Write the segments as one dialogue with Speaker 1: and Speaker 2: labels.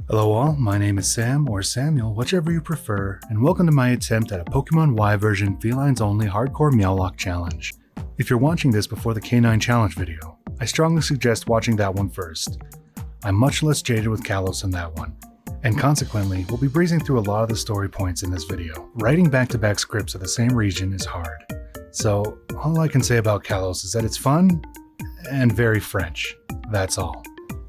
Speaker 1: Hello all, my name is Sam, or Samuel, whichever you prefer, and welcome to my attempt at a Pokemon Y version Felines only hardcore Meowlock challenge. If you're watching this before the K9 challenge video, I strongly suggest watching that one first. I'm much less jaded with Kalos in that one, and consequently, we'll be breezing through a lot of the story points in this video. Writing back-to-back scripts of the same region is hard, so all I can say about Kalos is that it's fun and very French, that's all.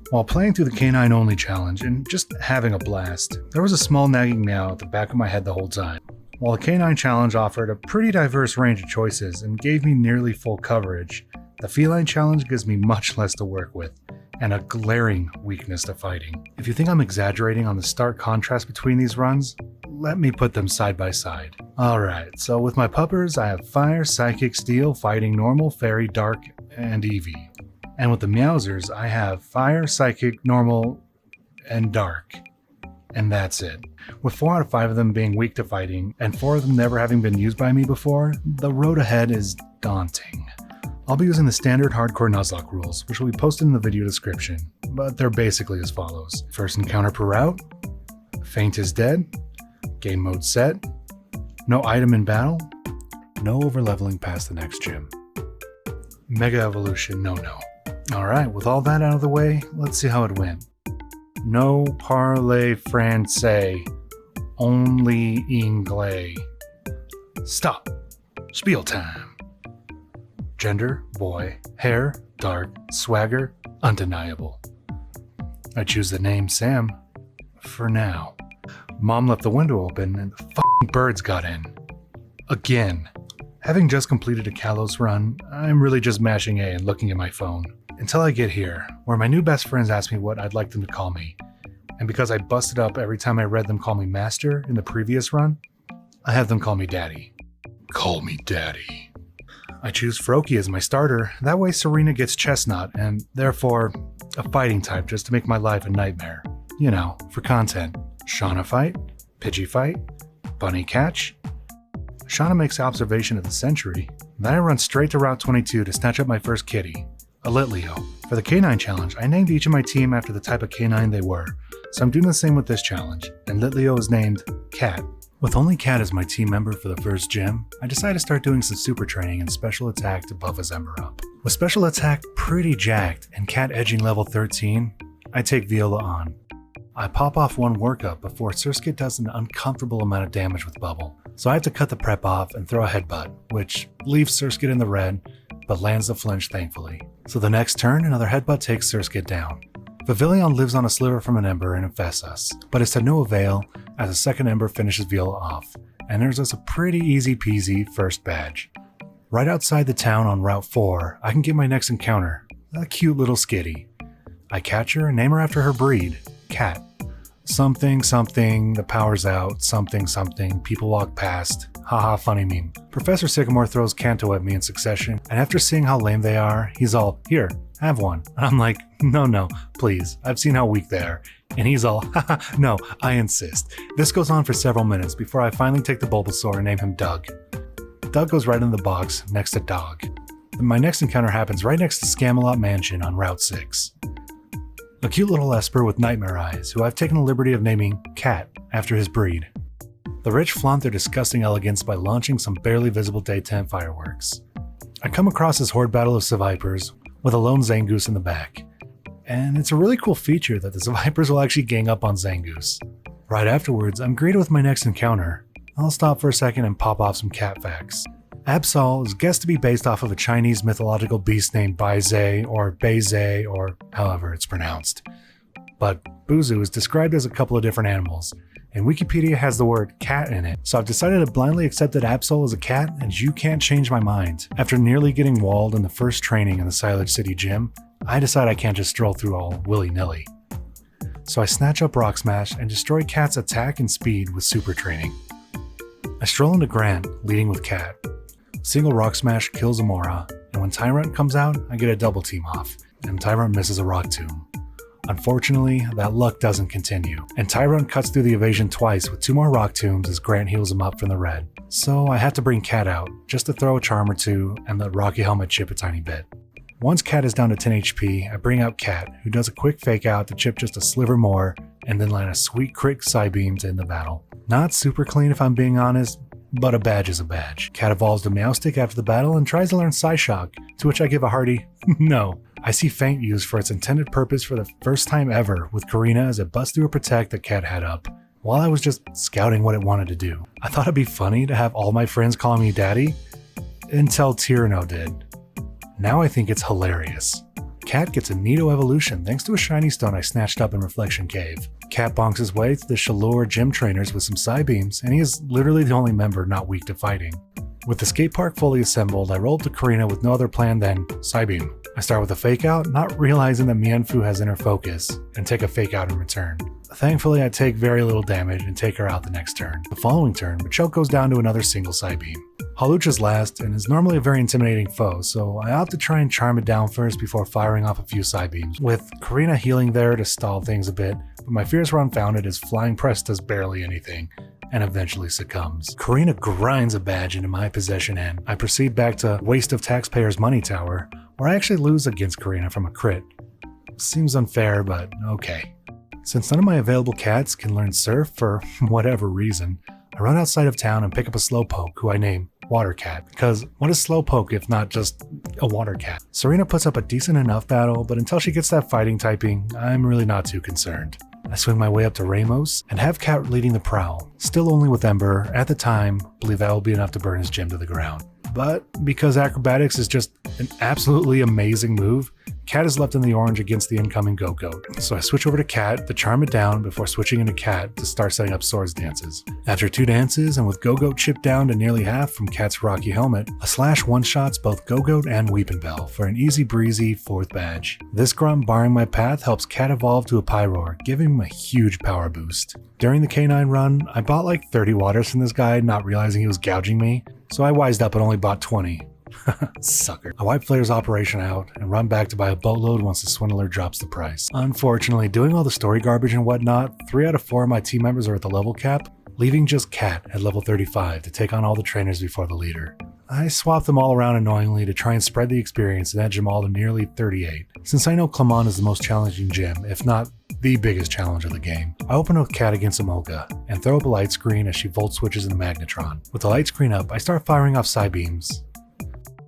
Speaker 1: While playing through the K9 only challenge and just having a blast, there was a small nagging meow at the back of my head the whole time. While the K9 challenge offered a pretty diverse range of choices and gave me nearly full coverage, the Feline challenge gives me much less to work with, and a glaring weakness to fighting. If you think I'm exaggerating on the stark contrast between these runs, let me put them side by side. Alright, so with my puppers I have Fire, Psychic, Steel, Fighting, Normal, Fairy, Dark, and Eevee. And with the Meowsers, I have Fire, Psychic, Normal, and Dark. And that's it. With 4 out of 5 of them being weak to fighting, and 4 of them never having been used by me before, the road ahead is daunting. I'll be using the standard hardcore Nuzlocke rules, which will be posted in the video description, but they're basically as follows. First encounter per route, Faint is dead, game mode set, no item in battle, no overleveling past the next gym. Mega evolution, no. Alright, with all that out of the way, let's see how it went. No parler français, only anglais. Stop. Spiel time. Gender, boy. Hair, dark. Swagger, undeniable. I choose the name Sam, for now. Mom left the window open and the f***ing birds got in. Again. Having just completed a Kalos run, I'm really just mashing A and looking at my phone. Until I get here, where my new best friends ask me what I'd like them to call me. And because I busted up every time I read them call me Master in the previous run, I have them call me Daddy. Call me Daddy. I choose Froakie as my starter, that way Serena gets Chestnut, and therefore, a fighting type just to make my life a nightmare. You know, for content. Shauna fight, Pidgey fight, Bunny catch. Shauna makes observation of the century, then I run straight to Route 22 to snatch up my first kitty. A Litleo. For the K9 challenge, I named each of my team after the type of K9 they were, so I'm doing the same with this challenge, and Litleo is named Cat. With only Cat as my team member for the first gym, I decided to start doing some super training and special attack to buff his Ember up. With special attack pretty jacked and Cat edging level 13, I take Viola on. I pop off one workup before Surskit does an uncomfortable amount of damage with Bubble, so I have to cut the prep off and throw a headbutt, which leaves Surskit in the red, but lands the flinch thankfully. So the next turn, another headbutt takes Surskit down. Vivillon lives on a sliver from an Ember and infests us, but it's to no avail as a second Ember finishes Viola off, and earns us a pretty easy peasy first badge. Right outside the town on Route 4, I can get my next encounter, a cute little skitty. I catch her and name her after her breed, Cat. Something, the power's out, something, people walk past. Haha, funny meme. Professor Sycamore throws Kanto at me in succession, and after seeing how lame they are, he's all, here, have one. And I'm like, no, please, I've seen how weak they are. And he's all, haha, no, I insist. This goes on for several minutes before I finally take the Bulbasaur and name him Doug. Doug goes right in the box next to Dog. My next encounter happens right next to Scamelot Mansion on Route 6. A cute little Esper with nightmare eyes, who I've taken the liberty of naming Cat after his breed. The rich flaunt their disgusting elegance by launching some barely visible daytime fireworks. I come across this horde battle of Sevipers with a lone Zangoose in the back, and it's a really cool feature that the Sevipers will actually gang up on Zangoose. Right afterwards, I'm greeted with my next encounter. I'll stop for a second and pop off some cat facts. Absol is guessed to be based off of a Chinese mythological beast named Baize or Beize or however it's pronounced. But Buzu is described as a couple of different animals, and Wikipedia has the word cat in it, so I've decided to blindly accept that Absol is a cat, and you can't change my mind. After nearly getting walled in the first training in the Silage City gym, I decide I can't just stroll through all willy-nilly. So I snatch up Rock Smash and destroy Cat's attack and speed with super training. I stroll into Grant, leading with Cat. Single Rock Smash kills Amora, and when Tyrant comes out, I get a double team off, and Tyrant misses a Rock Tomb. Unfortunately, that luck doesn't continue, and Tyrant cuts through the evasion twice with 2 more Rock Tombs as Grant heals him up from the red. So I had to bring Cat out, just to throw a charm or two and let Rocky Helmet chip a tiny bit. Once Cat is down to 10 HP, I bring out Cat, who does a quick fake out to chip just a sliver more, and then land a sweet crit Psybeam to end the battle. Not super clean if I'm being honest, but a badge is a badge. Cat evolves to Meowstic after the battle and tries to learn Psyshock, to which I give a hearty no. I see Feint used for its intended purpose for the first time ever, with Karina as it busts through a protect that Cat had up, while I was just scouting what it wanted to do. I thought it'd be funny to have all my friends calling me daddy, until Tyranno did. Now I think it's hilarious. Cat gets a neato evolution thanks to a shiny stone I snatched up in Reflection Cave. Cat bonks his way to the Shalor gym trainers with some Psybeams, and he is literally the only member not weak to fighting. With the skate park fully assembled, I roll up to Karina with no other plan than Psybeam. I start with a fake out, not realizing that Mienfoo has inner focus, and take a fake out in return. Thankfully, I take very little damage and take her out the next turn. The following turn, Machoke goes down to another single Psybeam. Hawlucha's last and is normally a very intimidating foe, so I opt to try and charm it down first before firing off a few Psybeams, with Karina healing there to stall things a bit, but my fears were unfounded as Flying Press does barely anything, and eventually succumbs. Karina grinds a badge into my possession and I proceed back to Waste of Taxpayers' Money Tower, where I actually lose against Karina from a crit. Seems unfair, but okay. Since none of my available cats can learn Surf for whatever reason, I run outside of town and pick up a Slowpoke, who I name Water Cat, because what is Slowpoke if not just a water cat? Serena puts up a decent enough battle, but until she gets that fighting typing, I'm really not too concerned. I swing my way up to Ramos and have Cat leading the prowl, still only with Ember. At the time, believe that will be enough to burn his gym to the ground. But because Acrobatics is just an absolutely amazing move, Cat is left in the orange against the incoming Go-Goat. So I switch over to Cat to charm it down before switching into Cat to start setting up Swords dances. After 2 dances and with Go-Goat chipped down to nearly half from Cat's rocky helmet, a slash one-shots both Go-Goat and Weepinbell for an easy breezy 4th badge. This grunt barring my path helps Cat evolve to a Pyroar, giving him a huge power boost. During the K9 run, I bought like 30 waters from this guy, not realizing he was gouging me, so I wised up and only bought 20. Sucker. I wipe Flair's operation out and run back to buy a boatload once the swindler drops the price. Unfortunately, doing all the story garbage and whatnot, 3 out of 4 of my team members are at the level cap, leaving just Cat at level 35 to take on all the trainers before the leader. I swap them all around annoyingly to try and spread the experience and edge them all to nearly 38. Since I know Clemon is the most challenging gym, if not the biggest challenge of the game, I open with Cat against Emolga and throw up a light screen as she volt switches into Magnetron. With the light screen up, I start firing off Psybeams.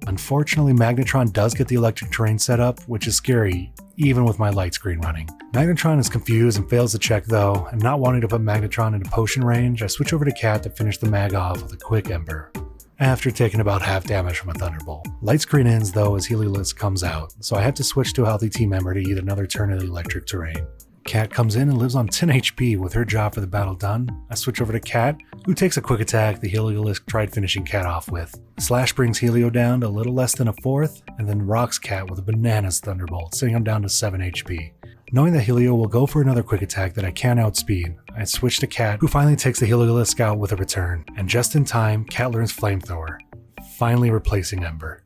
Speaker 1: Unfortunately, Magnetron does get the electric terrain set up, which is scary, even with my light screen running. Magnetron is confused and fails to check though, and not wanting to put Magnetron into potion range, I switch over to Cat to finish the mag off with a quick Ember, after taking about half damage from a Thunderbolt. Light screen ends though as Heliolisk comes out, so I have to switch to a healthy team member to eat another turn of the electric terrain. Cat comes in and lives on 10 HP with her job for the battle done. I switch over to Cat, who takes a quick attack the Heliolisk tried finishing Cat off with. Slash brings Helio down to a little less than a 4th, and then rocks Cat with a bananas Thunderbolt, sending him down to 7 HP. Knowing that Helio will go for another quick attack that I can't outspeed, I switch to Cat, who finally takes the Heliolisk out with a return, and just in time, Cat learns Flamethrower, finally replacing Ember.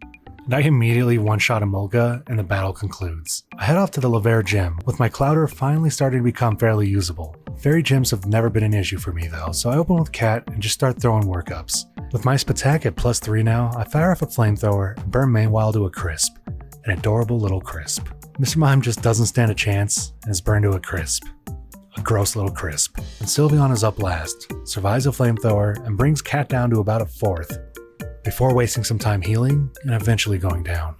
Speaker 1: And I immediately one-shot Emolga, and the battle concludes. I head off to the Laver gym, with my Clouder finally starting to become fairly usable. Fairy gyms have never been an issue for me though, so I open with Cat and just start throwing workups. With my Spatak at +3 now, I fire off a Flamethrower and burn Mainwild to a crisp. An adorable little crisp. Mr. Mime just doesn't stand a chance and is burned to a crisp. A gross little crisp. And Sylveon is up last, survives a Flamethrower, and brings Cat down to about a 4th. Before wasting some time healing, and eventually going down.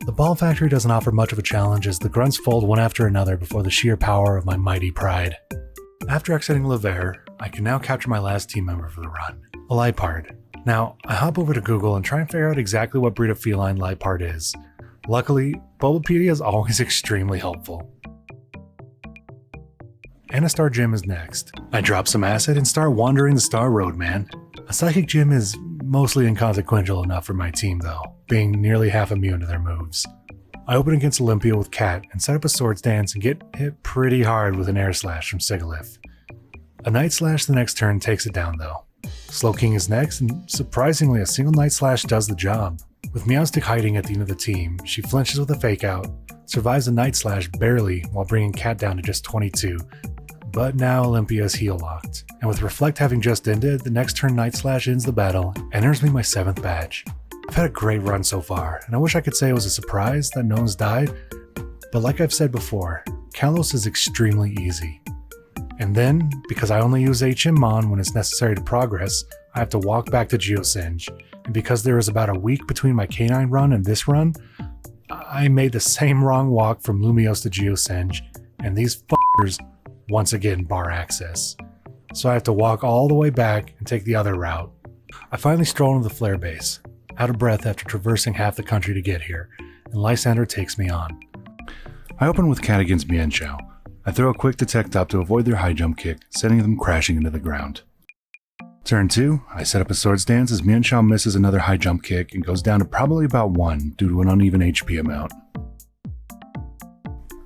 Speaker 1: The Ball Factory doesn't offer much of a challenge as the grunts fold one after another before the sheer power of my mighty pride. After exiting Laver, I can now capture my last team member for the run, a Liepard. Now, I hop over to Google and try and figure out exactly what breed of feline Liepard is. Luckily, Bulbapedia is always extremely helpful. Anastar Gym is next. I drop some acid and start wandering the Star Road, man. A Psychic Gym is mostly inconsequential enough for my team though, being nearly half immune to their moves. I open against Olympia with Cat and set up a Swords Dance and get hit pretty hard with an Air Slash from Sigilyph. A Night Slash the next turn takes it down though. Slowking is next, and surprisingly a single Night Slash does the job. With Meowstic hiding at the end of the team, she flinches with a Fake Out, survives a Night Slash barely while bringing Cat down to just 22, but now Olympia is heal locked, and with Reflect having just ended, the next turn Night Slash ends the battle and earns me my 7th badge. I've had a great run so far, and I wish I could say it was a surprise that no one's died, but like I've said before, Kalos is extremely easy. And then, because I only use HM Mon when it's necessary to progress, I have to walk back to Geosenge, and because there is about a week between my K9 run and this run, I made the same wrong walk from Lumios to Geosenge, and these f***ers once again bar access. So I have to walk all the way back and take the other route. I finally stroll into the flare base, out of breath after traversing half the country to get here, and Lysander takes me on. I open with Cat against Mienshao. I throw a quick detect up to avoid their high jump kick, sending them crashing into the ground. Turn 2, I set up a sword stance as Mienshao misses another high jump kick and goes down to probably about 1 due to an uneven HP amount.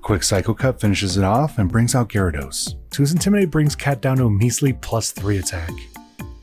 Speaker 1: Quick Psycho Cut finishes it off and brings out Gyarados. To his Intimidate brings Cat down to a measly +3 attack.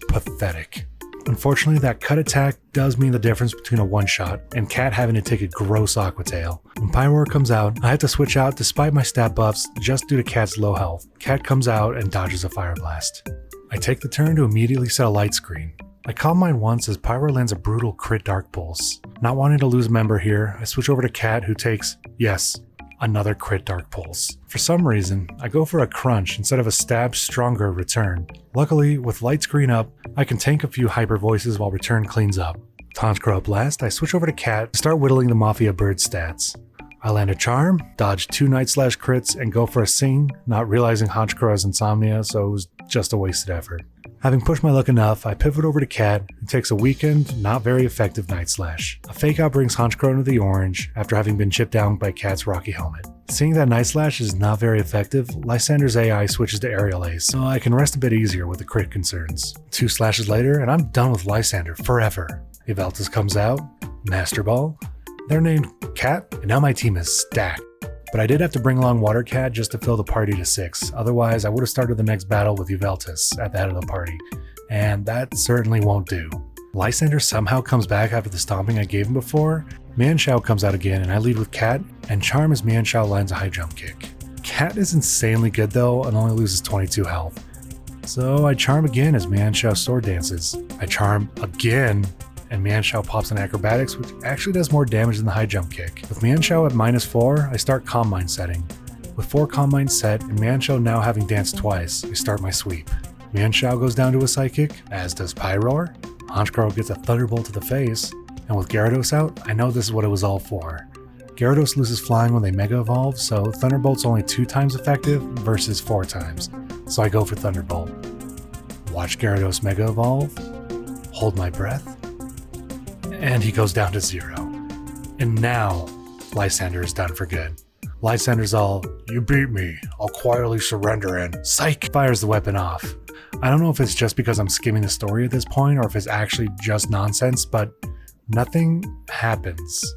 Speaker 1: Pathetic. Unfortunately, that cut attack does mean the difference between a one-shot and Cat having to take a gross Aqua Tail. When Pyroar comes out, I have to switch out despite my stat buffs just due to Cat's low health. Cat comes out and dodges a Fire Blast. I take the turn to immediately set a Light Screen. I calm mine once as Pyroar lands a brutal crit Dark Pulse. Not wanting to lose a member here, I switch over to Cat who takes, yes, another crit Dark Pulse. For some reason, I go for a crunch instead of a stab stronger return. Luckily, with Light Screen up, I can tank a few Hyper Voices while return cleans up. Honchkrow up last, I switch over to Cat to start whittling the Mafia Bird stats. I land a Charm, dodge 2 Night Slash crits, and go for a Sing, not realizing Honchkrow has Insomnia, so it was just a wasted effort. Having pushed my luck enough, I pivot over to Cat, who takes a weakened, not very effective Night Slash. A Fake Out brings Honchkrow into the orange, after having been chipped down by Cat's Rocky Helmet. Seeing that Night Slash is not very effective, Lysander's AI switches to Aerial Ace, so I can rest a bit easier with the crit concerns. 2 slashes later, and I'm done with Lysander forever. Yveltal comes out, Master Ball. They're named Cat, and now my team is stacked. But I did have to bring along Water Cat just to fill the party to 6, otherwise I would have started the next battle with Yveltal at the head of the party, and that certainly won't do. Lysander somehow comes back after the stomping I gave him before. Mienshao comes out again and I lead with Cat, and charm as Mienshao lands a high jump kick. Cat is insanely good though and only loses 22 health. So I charm again as Mienshao sword dances. I charm again and Mienshao pops an acrobatics, which actually does more damage than the high jump kick. With Mienshao at -4, I start Calm Mind setting. With 4 Calm Mind set and Mienshao now having danced twice, I start my sweep. Mienshao goes down to a Psychic, as does Pyroar. Honchkrow gets a Thunderbolt to the face, and with Gyarados out, I know this is what it was all for. Gyarados loses flying when they Mega Evolve, so Thunderbolt's only 2 times effective versus 4 times, so I go for Thunderbolt. Watch Gyarados Mega Evolve, hold my breath, and he goes down to 0. And now, Lysander is done for good. Lysander's all, "You beat me, I'll quietly surrender," and psych, fires the weapon off. I don't know if it's just because I'm skimming the story at this point or if it's actually just nonsense, but nothing happens.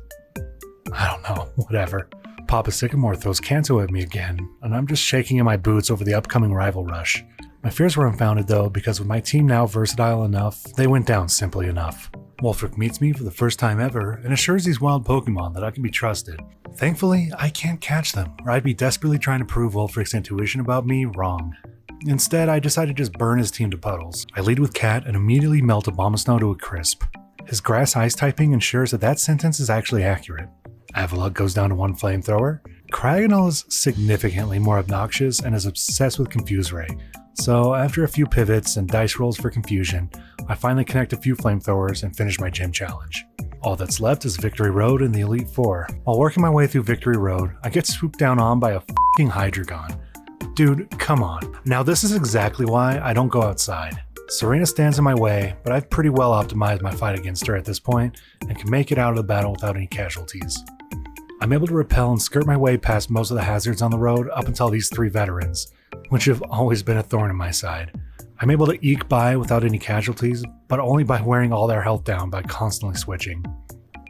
Speaker 1: I don't know, whatever. Papa Sycamore throws Kanto at me again, and I'm just shaking in my boots over the upcoming rival rush. My fears were unfounded though, because with my team now versatile enough, they went down simply enough. Wolfric meets me for the first time ever and assures these wild Pokemon that I can be trusted. Thankfully, I can't catch them, or I'd be desperately trying to prove Wolfric's intuition about me wrong. Instead, I decide to just burn his team to puddles. I lead with Cat and immediately melt Abomasnow to a crisp. His Grass Ice typing ensures that that sentence is actually accurate. Avalugg goes down to 1 Flamethrower. Cryogonal is significantly more obnoxious and is obsessed with Confuse Ray. So after a few pivots and dice rolls for confusion, I finally connect a few flamethrowers and finish my gym challenge. All that's left is Victory Road and the Elite Four. While working my way through Victory Road, I get swooped down on by a f***ing Hydreigon. Dude, come on. Now this is exactly why I don't go outside. Serena stands in my way, but I've pretty well optimized my fight against her at this point and can make it out of the battle without any casualties. I'm able to repel and skirt my way past most of the hazards on the road up until these 3 veterans, which have always been a thorn in my side. I'm able to eke by without any casualties, but only by wearing all their health down by constantly switching.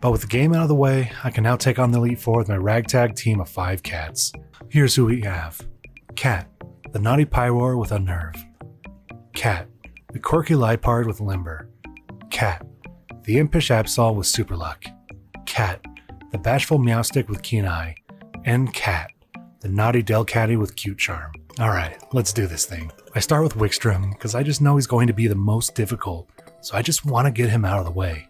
Speaker 1: But with the game out of the way, I can now take on the Elite Four with my ragtag team of 5 cats. Here's who we have. Cat, the naughty Pyroar with Unnerve. Cat, the quirky Liepard with Limber. Cat, the impish Absol with Super Luck. Cat, the bashful Meowstick with Keen Eye. And Cat, the naughty Delcatty with Cute Charm. Alright, let's do this thing. I start with Wickstrom because I just know he's going to be the most difficult, so I just want to get him out of the way.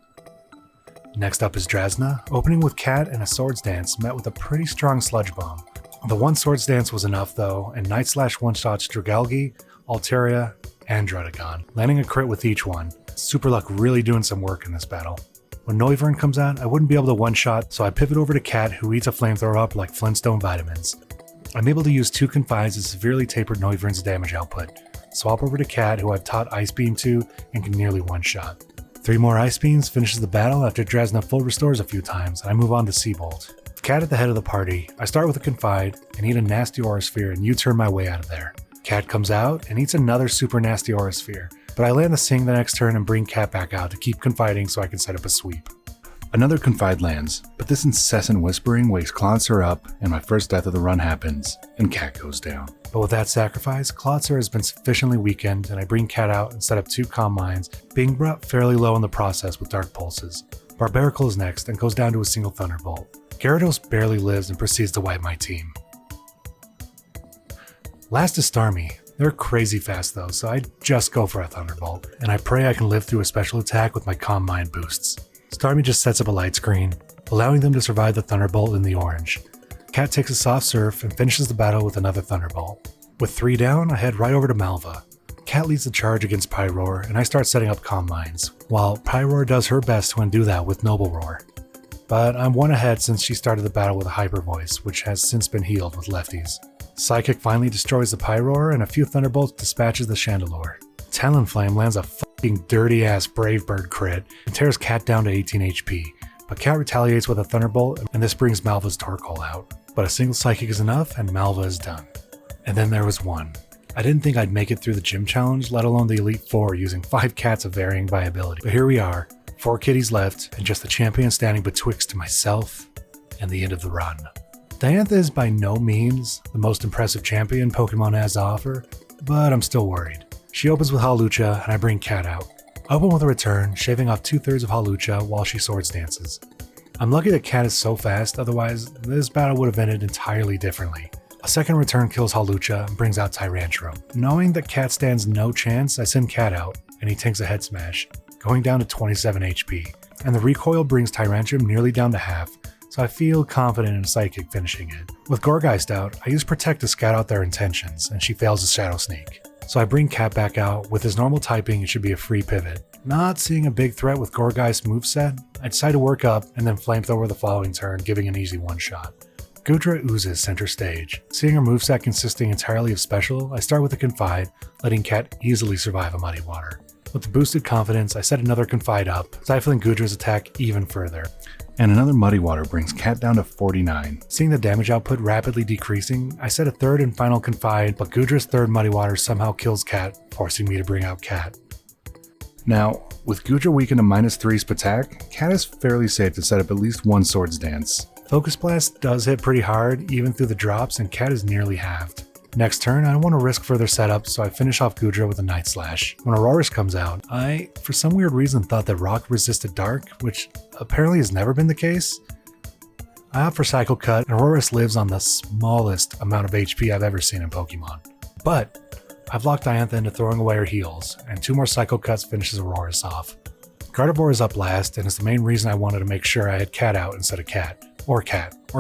Speaker 1: Next up is Drazna, opening with Cat and a Swords Dance met with a pretty strong Sludge Bomb. The one Swords Dance was enough though, and Night Slash one-shots Dragalge, Altaria, and Drudagon, landing a crit with each one. Super Luck really doing some work in this battle. When Noivern comes out, I wouldn't be able to one-shot, so I pivot over to Cat, who eats a flamethrower up like Flintstone vitamins. I'm able to use 2 Confides to severely taper Noivern's damage output. Swap over to Cat, who I've taught Ice Beam to and can nearly one-shot. 3 more Ice Beams finishes the battle after Drazna full restores a few times, and I move on to Seabolt. With Cat at the head of the party, I start with a Confide and eat a nasty Aura Sphere and U-turn my way out of there. Cat comes out and eats another super nasty Aura Sphere, but I land the Sing the next turn and bring Cat back out to keep confiding so I can set up a sweep. Another Confide lands, but this incessant whispering wakes Clawitzer up and my first death of the run happens, and Cat goes down. But with that sacrifice, Clawitzer has been sufficiently weakened and I bring Cat out and set up 2 Calm Minds, being brought fairly low in the process with Dark Pulses. Barbarical is next and goes down to a single Thunderbolt. Gyarados barely lives and proceeds to wipe my team. Last is Starmie. They're crazy fast though, so I just go for a Thunderbolt, and I pray I can live through a special attack with my Calm Mind boosts. Starmie just sets up a light screen, allowing them to survive the Thunderbolt in the orange. Cat takes a soft surf and finishes the battle with another Thunderbolt. With 3 down, I head right over to Malva. Cat leads the charge against Pyroar, and I start setting up Calm Minds, while Pyroar does her best to undo that with Noble Roar. But I'm 1 ahead since she started the battle with a Hyper Voice, which has since been healed with lefties. Psychic finally destroys the Pyroar, and a few Thunderbolts dispatches the Chandelure. Talonflame lands a fucking dirty ass Brave Bird crit and tears Cat down to 18 HP, but Cat retaliates with a Thunderbolt, and this brings Malva's Torkoal out. But a single Psychic is enough, and Malva is done. And then there was one. I didn't think I'd make it through the gym challenge, let alone the Elite Four, using 5 cats of varying viability. But here we are, 4 kitties left, and just the champion standing betwixt myself and the end of the run. Diantha is by no means the most impressive champion Pokemon has to offer, but I'm still worried. She opens with Hawlucha, and I bring Cat out. Open with a return, shaving off 2/3 of Hawlucha while she Swords Dances. I'm lucky that Cat is so fast, otherwise this battle would have ended entirely differently. A second return kills Hawlucha and brings out Tyrantrum. Knowing that Cat stands no chance, I send Cat out, and he tanks a Head Smash, going down to 27 HP. And the recoil brings Tyrantrum nearly down to half, so I feel confident in a Psychic finishing it. With Gourgeist out, I use Protect to scout out their intentions, and she fails a Shadow Sneak. So I bring Cat back out. With his normal typing, it should be a free pivot. Not seeing a big threat with Gourgeist's moveset, I decide to work up and then Flamethrower the following turn, giving an easy one-shot. Goodra oozes center stage. Seeing her moveset consisting entirely of special, I start with a Confide, letting Cat easily survive a Muddy Water. With the boosted confidence, I set another Confide up, stifling Goodra's attack even further. And another Muddy Water brings Cat down to 49. Seeing the damage output rapidly decreasing, I set a third and final Confide, but Goodra's third Muddy Water somehow kills Cat, forcing me to bring out Cat. Now, with Goodra weakened to -3 Spatak, Cat is fairly safe to set up at least 1 Swords Dance. Focus Blast does hit pretty hard, even through the drops, and Cat is nearly halved. Next turn, I don't want to risk further setup, so I finish off Goodra with a Night Slash. When Aurorus comes out, I, for some weird reason, thought that Rock resisted Dark, which apparently has never been the case. I opt for Cycle Cut, and Aurorus lives on the smallest amount of HP I've ever seen in Pokemon. But I've locked Diantha into throwing away her heals, and 2 more Cycle Cuts finishes Aurorus off. Gardevoir is up last, and it's the main reason I wanted to make sure I had Cat out instead of Cat, or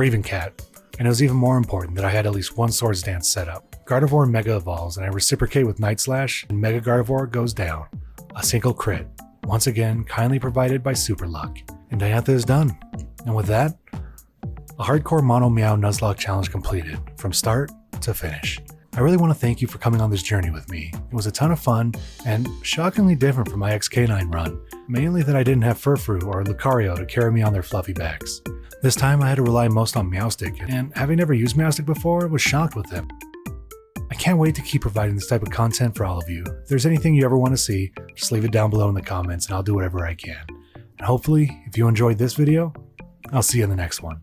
Speaker 1: even Cat. And it was even more important that I had at least 1 Swords Dance set up. Gardevoir Mega Evolves, and I reciprocate with Night Slash, and Mega Gardevoir goes down. A single crit, once again kindly provided by Super Luck. And Diantha is done. And with that, a hardcore Mono Meow Nuzlocke challenge completed, from start to finish. I really want to thank you for coming on this journey with me. It was a ton of fun, and shockingly different from my XK9 run, mainly that I didn't have Furfrou or Lucario to carry me on their fluffy backs. This time I had to rely most on Meowstic, and having never used Meowstic before, was shocked with him. I can't wait to keep providing this type of content for all of you. If there's anything you ever want to see, just leave it down below in the comments and I'll do whatever I can. And hopefully, if you enjoyed this video, I'll see you in the next one.